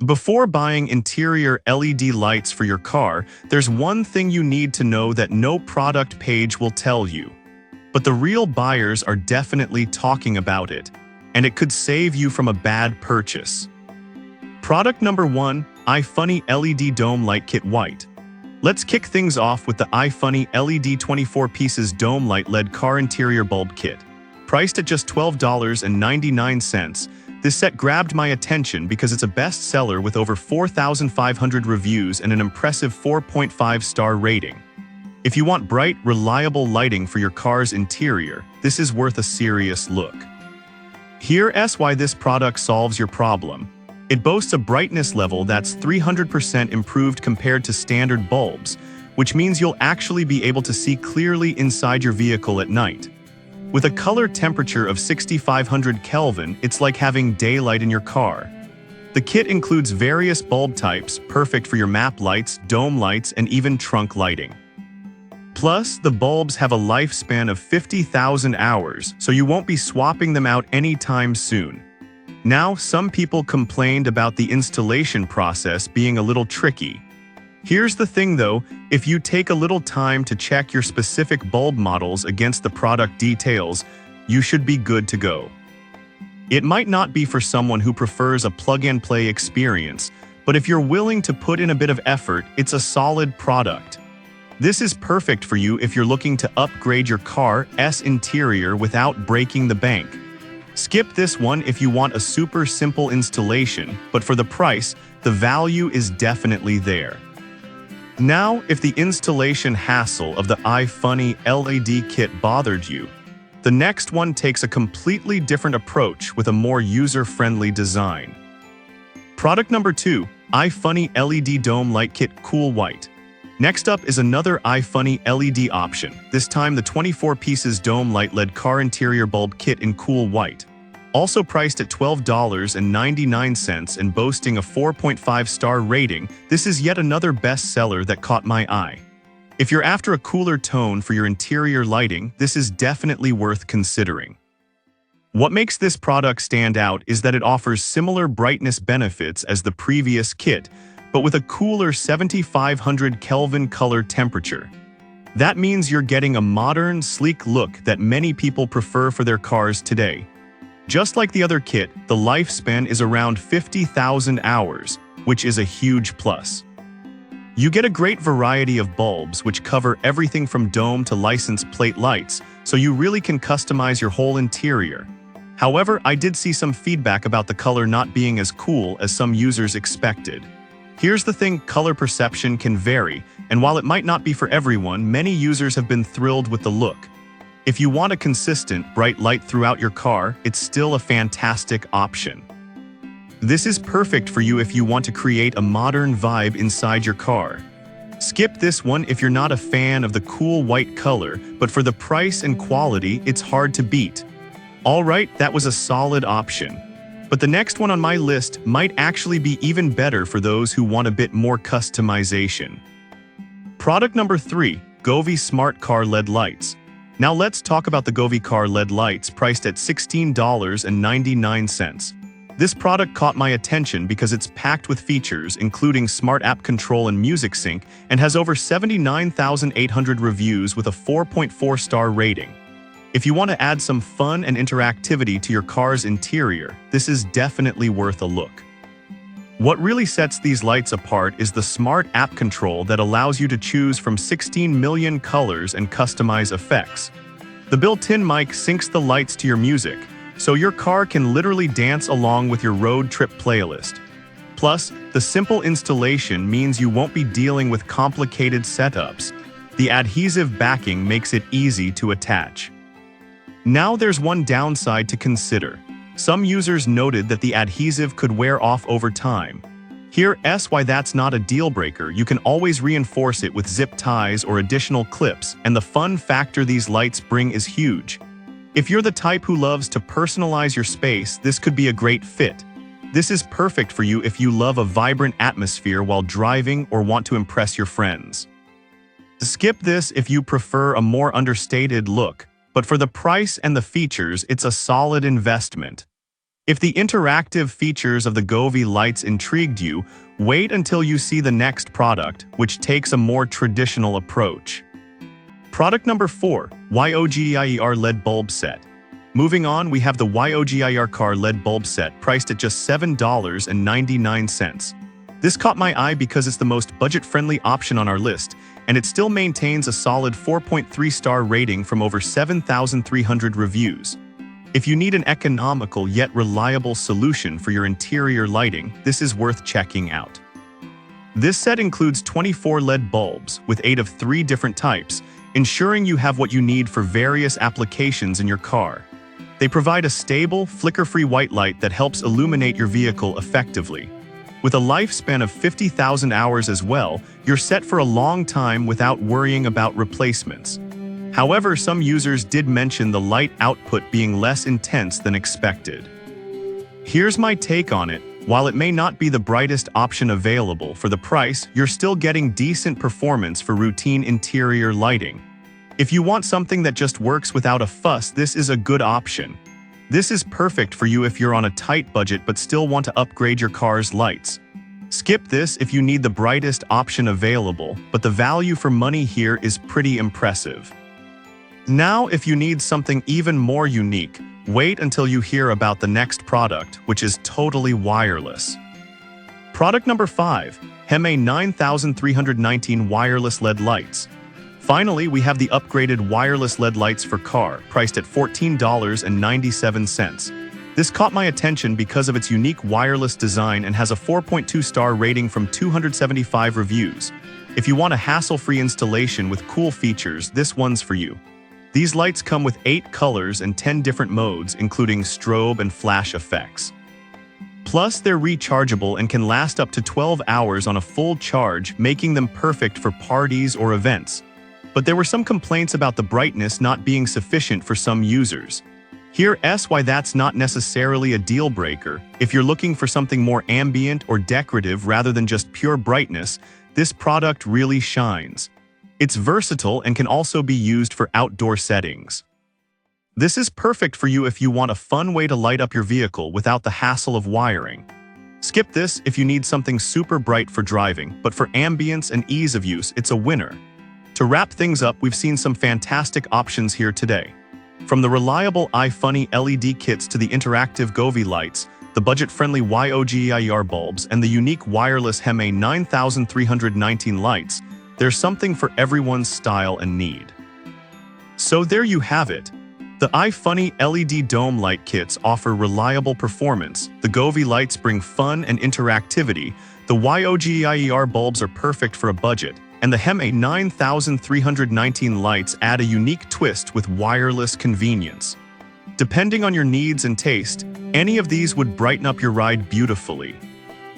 Before buying interior LED lights for your car, there's one thing you need to know that no product page will tell you. But the real buyers are definitely talking about it, and it could save you from a bad purchase. Product number 1, iFunny LED Dome Light Kit White. Let's kick things off with the iFunny LED 24 pieces Dome Light LED Car Interior Bulb Kit. Priced at just $12.99, this set grabbed my attention because it's a bestseller with over 4,500 reviews and an impressive 4.5-star rating. If you want bright, reliable lighting for your car's interior, this is worth a serious look. Here's why this product solves your problem. It boasts a brightness level that's 300% improved compared to standard bulbs, which means you'll actually be able to see clearly inside your vehicle at night. With a color temperature of 6,500 Kelvin, it's like having daylight in your car. The kit includes various bulb types, perfect for your map lights, dome lights, and even trunk lighting. Plus, the bulbs have a lifespan of 50,000 hours, so you won't be swapping them out anytime soon. Now, some people complained about the installation process being a little tricky. Here's the thing though, if you take a little time to check your specific bulb models against the product details, you should be good to go. It might not be for someone who prefers a plug-and-play experience, but if you're willing to put in a bit of effort, it's a solid product. This is perfect for you if you're looking to upgrade your car's interior without breaking the bank. Skip this one if you want a super simple installation, but for the price, the value is definitely there. Now, if the installation hassle of the iFunny LED kit bothered you, the next one takes a completely different approach with a more user-friendly design. Product number 2, iFunny LED Dome Light Kit Cool White. Next up is another iFunny LED option, this time the 24 pieces Dome Light LED Car Interior Bulb Kit in Cool White. Also priced at $12.99 and boasting a 4.5-star rating, this is yet another bestseller that caught my eye. If you're after a cooler tone for your interior lighting, this is definitely worth considering. What makes this product stand out is that it offers similar brightness benefits as the previous kit, but with a cooler 7,500 Kelvin color temperature. That means you're getting a modern, sleek look that many people prefer for their cars today. Just like the other kit, the lifespan is around 50,000 hours, which is a huge plus. You get a great variety of bulbs which cover everything from dome to license plate lights, so you really can customize your whole interior. However, I did see some feedback about the color not being as cool as some users expected. Here's the thing, color perception can vary, and while it might not be for everyone, many users have been thrilled with the look. If you want a consistent, bright light throughout your car, it's still a fantastic option. This is perfect for you if you want to create a modern vibe inside your car. Skip this one if you're not a fan of the cool white color, but for the price and quality, it's hard to beat. Alright, that was a solid option. But the next one on my list might actually be even better for those who want a bit more customization. Product number 3, Govee Smart Car LED Lights. Now let's talk about the Govee Car LED lights priced at $16.99. This product caught my attention because it's packed with features including smart app control and music sync and has over 79,800 reviews with a 4.4-star rating. If you want to add some fun and interactivity to your car's interior, this is definitely worth a look. What really sets these lights apart is the smart app control that allows you to choose from 16 million colors and customize effects. The built-in mic syncs the lights to your music, so your car can literally dance along with your road trip playlist. Plus, the simple installation means you won't be dealing with complicated setups. The adhesive backing makes it easy to attach. Now there's one downside to consider. Some users noted that the adhesive could wear off over time. Here's why that's not a deal breaker. You can always reinforce it with zip ties or additional clips, and the fun factor these lights bring is huge. If you're the type who loves to personalize your space, this could be a great fit. This is perfect for you if you love a vibrant atmosphere while driving or want to impress your friends. Skip this if you prefer a more understated look, but for the price and the features, it's a solid investment. If the interactive features of the Govee lights intrigued you, wait until you see the next product, which takes a more traditional approach. Product number 4, YOGIER LED Bulb Set. Moving on, we have the YOGIER car LED bulb set priced at just $7.99. This caught my eye because it's the most budget-friendly option on our list, and it still maintains a solid 4.3-star rating from over 7,300 reviews. If you need an economical yet reliable solution for your interior lighting, this is worth checking out. This set includes 24 LED bulbs with 8 of 3 different types, ensuring you have what you need for various applications in your car. They provide a stable, flicker-free white light that helps illuminate your vehicle effectively. With a lifespan of 50,000 hours as well, you're set for a long time without worrying about replacements. However, some users did mention the light output being less intense than expected. Here's my take on it. While it may not be the brightest option available, for the price, you're still getting decent performance for routine interior lighting. If you want something that just works without a fuss, this is a good option. This is perfect for you if you're on a tight budget but still want to upgrade your car's lights. Skip this if you need the brightest option available, but the value for money here is pretty impressive. Now, if you need something even more unique, wait until you hear about the next product, which is totally wireless. Product number 5, HEMA 9319 Wireless LED Lights. Finally, we have the upgraded wireless LED lights for car, priced at $14.97. This caught my attention because of its unique wireless design and has a 4.2-star rating from 275 reviews. If you want a hassle-free installation with cool features, this one's for you. These lights come with 8 colors and 10 different modes, including strobe and flash effects. Plus, they're rechargeable and can last up to 12 hours on a full charge, making them perfect for parties or events. But there were some complaints about the brightness not being sufficient for some users. Here's why that's not necessarily a deal breaker. If you're looking for something more ambient or decorative rather than just pure brightness, this product really shines. It's versatile and can also be used for outdoor settings. This is perfect for you if you want a fun way to light up your vehicle without the hassle of wiring. Skip this if you need something super bright for driving, but for ambience and ease of use, it's a winner. To wrap things up, we've seen some fantastic options here today. From the reliable iFunny LED kits to the interactive Govee lights, the budget-friendly YOGIER bulbs, and the unique wireless HEMA 9319 lights, there's something for everyone's style and need. So there you have it. The iFunny LED dome light kits offer reliable performance, the Govee lights bring fun and interactivity, the YOGIER bulbs are perfect for a budget, and the HEMA 9319 lights add a unique twist with wireless convenience. Depending on your needs and taste, any of these would brighten up your ride beautifully.